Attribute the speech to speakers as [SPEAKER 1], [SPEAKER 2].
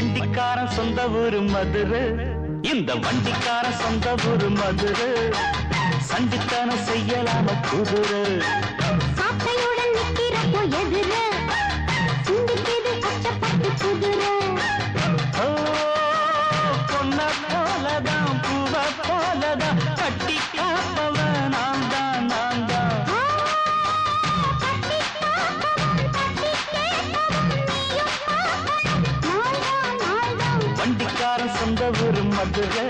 [SPEAKER 1] வண்டிக்காரன் சொந்த ஊரு மதுரை, இந்த வண்டிக்காரன் சொந்த ஊரு மதுரை, சண்டித்தனம் செய்யலாம குதிரை.
[SPEAKER 2] சாட்டையுடன் நிற்கிறப்போ எதிர சிந்திக்குது கஷ்டப்பட்டு குதிரை.
[SPEAKER 1] பொன்ன போலதான் பூவ போலதான் கட்டி காப்பவன் நான் தான் நான் தான். வண்டிக்காரன் சொந்த ஊரு மதுரை,